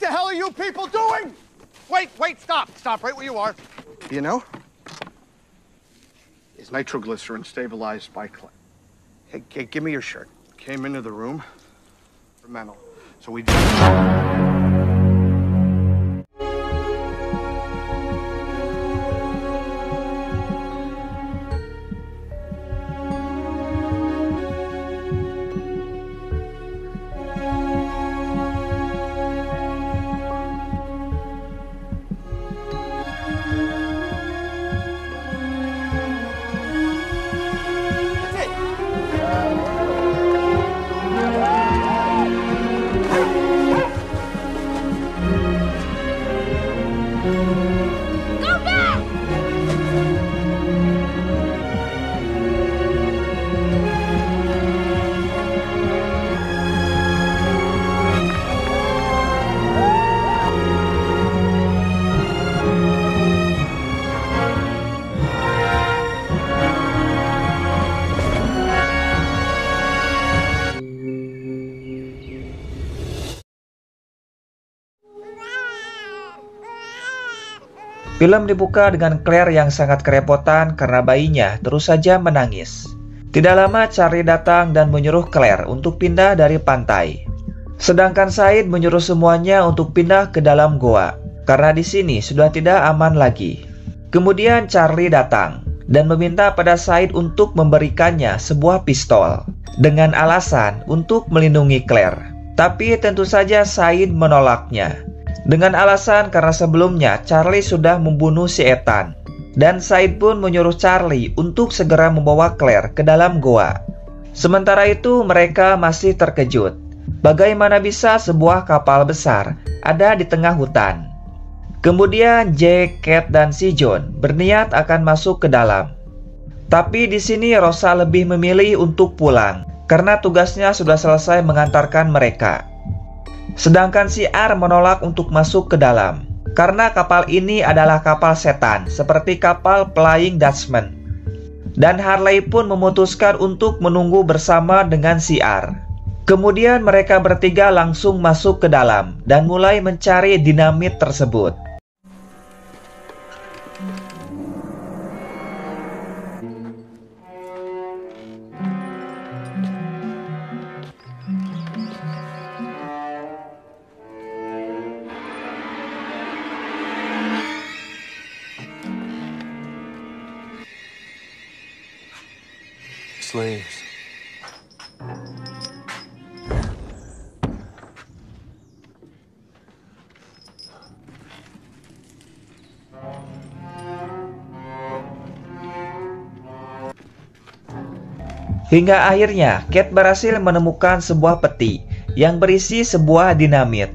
the hell are you people doing? Wait, stop right where you are. You know, is nitroglycerin stabilized by clay? Hey, give me your shirt. Came into the room for mental, so we just... Film dibuka dengan Claire yang sangat kerepotan karena bayinya terus saja menangis. Tidak lama Charlie datang dan menyuruh Claire untuk pindah dari pantai. Sedangkan Said menyuruh semuanya untuk pindah ke dalam goa karena di sini sudah tidak aman lagi. Kemudian Charlie datang dan meminta pada Said untuk memberikannya sebuah pistol dengan alasan untuk melindungi Claire. Tapi tentu saja Said menolaknya. Dengan alasan karena sebelumnya Charlie sudah membunuh si Ethan. Dan Said pun menyuruh Charlie untuk segera membawa Claire ke dalam goa. Sementara itu mereka masih terkejut. Bagaimana bisa sebuah kapal besar ada di tengah hutan? Kemudian Jack, Kate, dan si John berniat akan masuk ke dalam. Tapi di sini Rosa lebih memilih untuk pulang karena tugasnya sudah selesai mengantarkan mereka. Sedangkan si R menolak untuk masuk ke dalam karena kapal ini adalah kapal setan seperti kapal Flying Dutchman. Dan Harley pun memutuskan untuk menunggu bersama dengan si R. Kemudian mereka bertiga langsung masuk ke dalam dan mulai mencari dinamit tersebut. Slaves. Hingga akhirnya Kate berhasil menemukan sebuah peti yang berisi sebuah dinamit.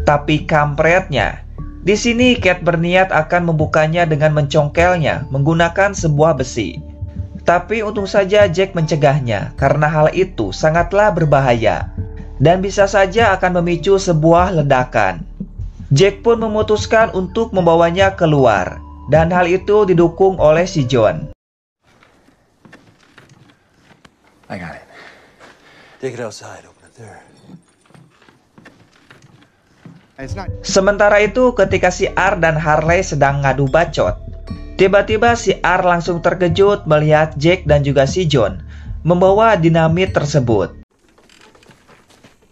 Tapi kampretnya, di sini Kate berniat akan membukanya dengan mencongkelnya menggunakan sebuah besi. Tapi untung saja Jack mencegahnya karena hal itu sangatlah berbahaya dan bisa saja akan memicu sebuah ledakan. Jack pun memutuskan untuk membawanya keluar dan hal itu didukung oleh si John. I got it. Take it outside, open it there. Sementara itu ketika si R dan Harley sedang ngadu bacot, tiba-tiba si R langsung terkejut melihat Jack dan juga si John membawa dinamit tersebut.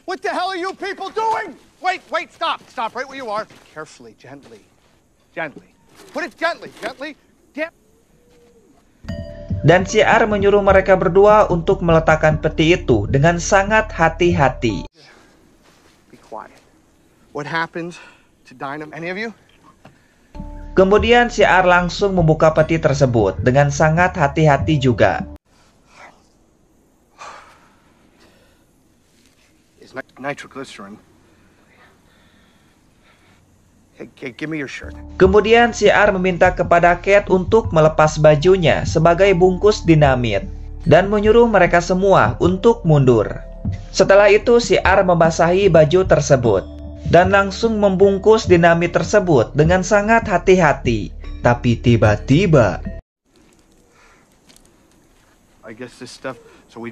What the hell are you people doing? Wait, stop right where you are. Carefully, gently. Put it gently. Dan si R menyuruh mereka berdua untuk meletakkan peti itu dengan sangat hati-hati. Be quiet. What happened to Dynam? Any of you? Kemudian si R langsung membuka peti tersebut dengan sangat hati-hati juga. Nitroglycerin. Hey, give me your shirt. Kemudian si R meminta kepada Kate untuk melepas bajunya sebagai bungkus dinamit dan menyuruh mereka semua untuk mundur. Setelah itu si R membasahi baju tersebut dan langsung membungkus dinamit tersebut dengan sangat hati-hati. Tapi tiba-tiba, I guess this stuff, so we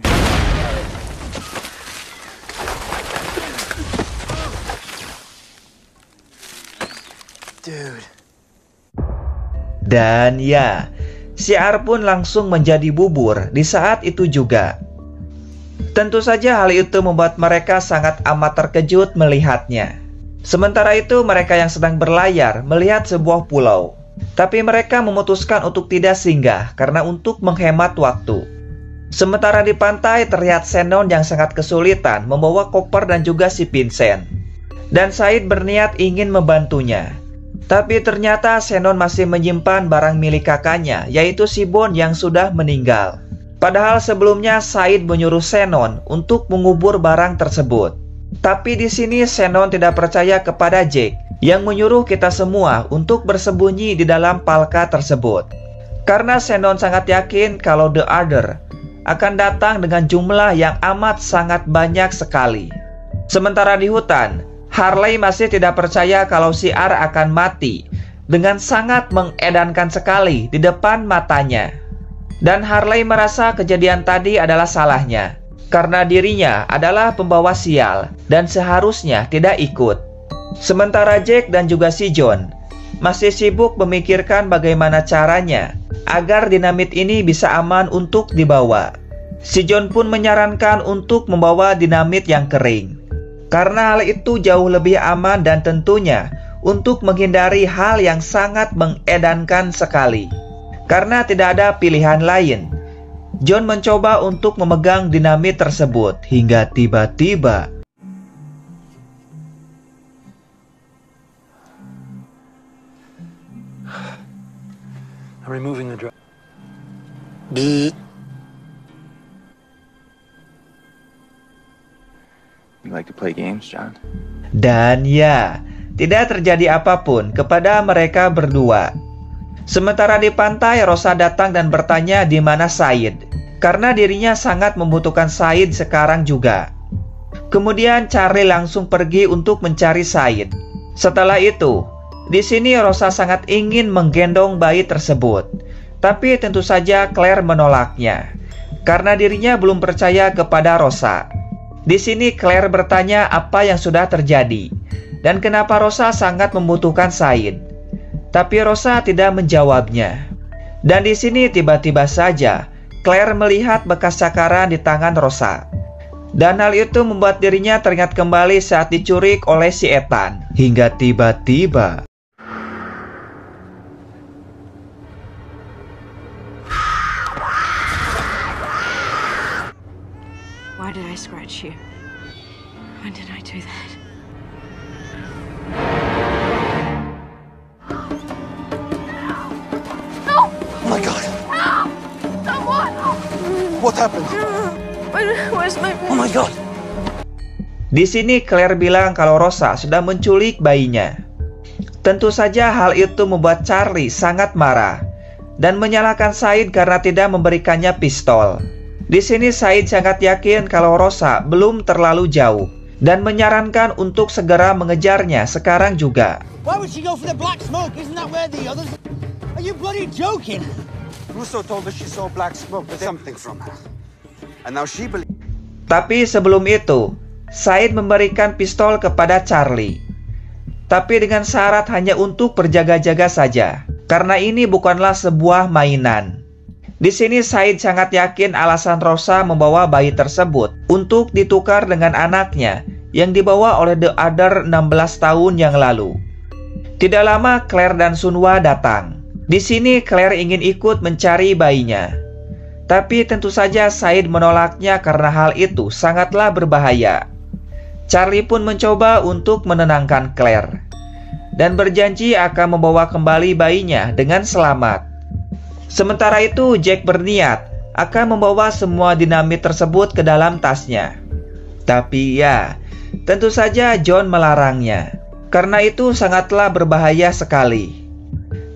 Dude. Dan ya, Syiar pun langsung menjadi bubur di saat itu juga. Tentu saja hal itu membuat mereka sangat amat terkejut melihatnya. Sementara itu mereka yang sedang berlayar melihat sebuah pulau. Tapi mereka memutuskan untuk tidak singgah karena untuk menghemat waktu. Sementara di pantai terlihat Shannon yang sangat kesulitan membawa koper dan juga si Vincent. Dan Said berniat ingin membantunya. Tapi ternyata Shannon masih menyimpan barang milik kakaknya, yaitu si Bond yang sudah meninggal. Padahal sebelumnya Said menyuruh Shannon untuk mengubur barang tersebut. Tapi di sini Shannon tidak percaya kepada Jack yang menyuruh kita semua untuk bersembunyi di dalam palka tersebut. Karena Shannon sangat yakin kalau The Other akan datang dengan jumlah yang amat sangat banyak sekali. Sementara di hutan, Harley masih tidak percaya kalau Syiar akan mati dengan sangat mengedankan sekali di depan matanya. Dan Harley merasa kejadian tadi adalah salahnya karena dirinya adalah pembawa sial dan seharusnya tidak ikut. Sementara Jack dan juga si John masih sibuk memikirkan bagaimana caranya agar dinamit ini bisa aman untuk dibawa. Si John pun menyarankan untuk membawa dinamit yang kering, karena hal itu jauh lebih aman dan tentunya untuk menghindari hal yang sangat mengedankan sekali. Karena tidak ada pilihan lain, John mencoba untuk memegang dinamit tersebut hingga tiba-tiba I'm removing the drug. You like to play games, John? Dan ya, tidak terjadi apapun kepada mereka berdua. Sementara di pantai, Rosa datang dan bertanya di mana Said, karena dirinya sangat membutuhkan Said sekarang juga. Kemudian Charlie langsung pergi untuk mencari Said. Setelah itu, di sini Rosa sangat ingin menggendong bayi tersebut, tapi tentu saja Claire menolaknya, karena dirinya belum percaya kepada Rosa. Di sini Claire bertanya apa yang sudah terjadi dan kenapa Rosa sangat membutuhkan Said. Tapi Rosa tidak menjawabnya. Dan di sini tiba-tiba saja Claire melihat bekas cakaran di tangan Rosa. Dan hal itu membuat dirinya teringat kembali saat diculik oleh si Ethan. Hingga tiba-tiba Why did I scratch you? When did I do that? Oh my God! Someone! What happened? Where's my... Oh my God! di sini Claire bilang kalau Rosa sudah menculik bayinya. Tentu saja hal itu membuat Charlie sangat marah dan menyalahkan Said karena tidak memberikannya pistol. Di sini Said sangat yakin kalau Rosa belum terlalu jauh dan menyarankan untuk segera mengejarnya sekarang juga. Why would she go for the black smoke? Isn't that where the others... Are you bloody joking? Russo told us she saw black smoke, but something from her. And now she believes... Tapi sebelum itu, Said memberikan pistol kepada Charlie. Tapi dengan syarat hanya untuk berjaga-jaga saja, karena ini bukanlah sebuah mainan. Di sini Said sangat yakin alasan Rosa membawa bayi tersebut untuk ditukar dengan anaknya yang dibawa oleh The Other 16 tahun yang lalu. Tidak lama Claire dan Sunwa datang. Di sini Claire ingin ikut mencari bayinya. Tapi tentu saja Said menolaknya karena hal itu sangatlah berbahaya. Charlie pun mencoba untuk menenangkan Claire dan berjanji akan membawa kembali bayinya dengan selamat. Sementara itu Jack berniat akan membawa semua dinamit tersebut ke dalam tasnya. Tapi ya, tentu saja John melarangnya, karena itu sangatlah berbahaya sekali.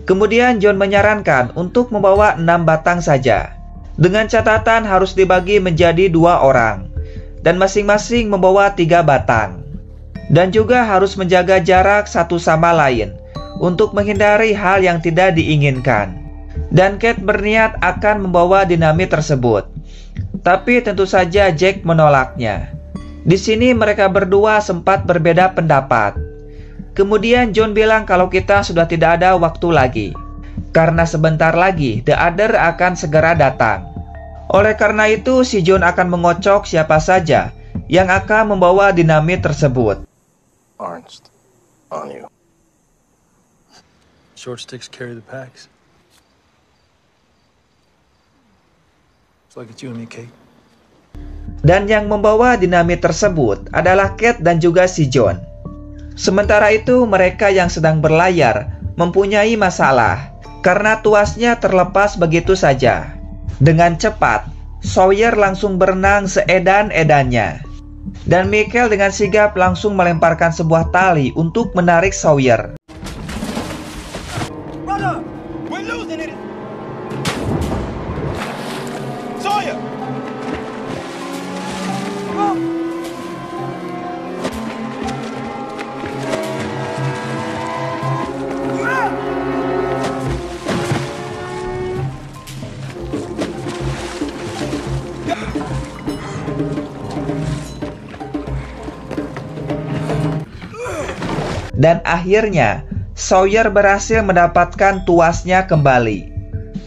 Kemudian John menyarankan untuk membawa 6 batang saja, dengan catatan harus dibagi menjadi 2 orang, dan masing-masing membawa 3 batang. Dan juga harus menjaga jarak satu sama lain, untuk menghindari hal yang tidak diinginkan. Dan Kate berniat akan membawa dinamit tersebut. Tapi tentu saja Jack menolaknya. Di sini mereka berdua sempat berbeda pendapat. Kemudian John bilang kalau kita sudah tidak ada waktu lagi, karena sebentar lagi The Other akan segera datang. Oleh karena itu, si John akan mengocok siapa saja yang akan membawa dinamit tersebut. Ernst, on you. Short sticks carry the packs. It's like it's you and me, Kate. Dan yang membawa dinamit tersebut adalah Kate dan juga si John. Sementara itu, mereka yang sedang berlayar mempunyai masalah karena tuasnya terlepas begitu saja. Dengan cepat, Sawyer langsung berenang seedan-edannya. Dan Michael dengan sigap langsung melemparkan sebuah tali untuk menarik Sawyer. Brother, we're losing it. Sawyer. Dan akhirnya, Sawyer berhasil mendapatkan tuasnya kembali.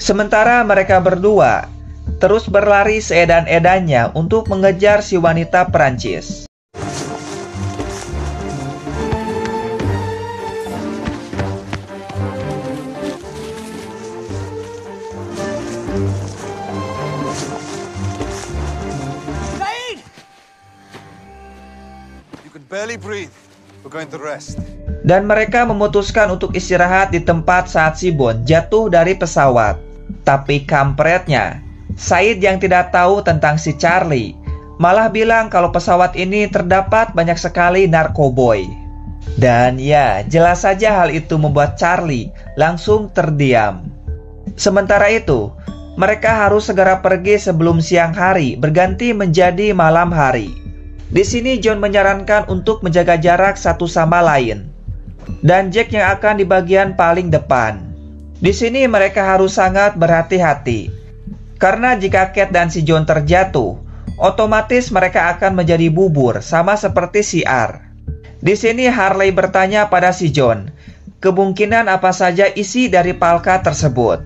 Sementara mereka berdua terus berlari seedan-edannya untuk mengejar si wanita Perancis. Said! You can barely breathe. We're going to rest. Dan mereka memutuskan untuk istirahat di tempat saat si Bond jatuh dari pesawat. Tapi kampretnya, Said yang tidak tahu tentang si Charlie malah bilang kalau pesawat ini terdapat banyak sekali narkoboy. Dan ya, jelas saja hal itu membuat Charlie langsung terdiam. Sementara itu, mereka harus segera pergi sebelum siang hari berganti menjadi malam hari. Di sini John menyarankan untuk menjaga jarak satu sama lain. Dan Jack yang akan di bagian paling depan. Di sini mereka harus sangat berhati-hati. Karena jika Kate dan si John terjatuh, otomatis mereka akan menjadi bubur sama seperti si R. Di sini Harley bertanya pada si John, kemungkinan apa saja isi dari palka tersebut.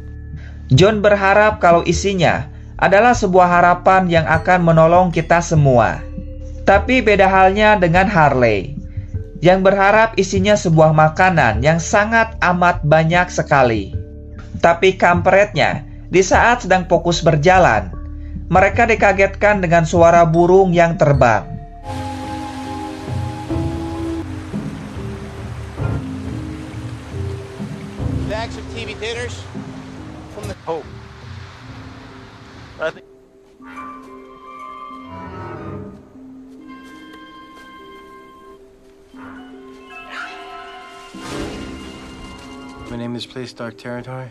John berharap kalau isinya adalah sebuah harapan yang akan menolong kita semua. Tapi beda halnya dengan Harley, yang berharap isinya sebuah makanan yang sangat amat banyak sekali. Tapi kampretnya, di saat sedang fokus berjalan, mereka dikagetkan dengan suara burung yang terbang. Bags of TV theaters from the Hope. I think. We name this place Dark Territory?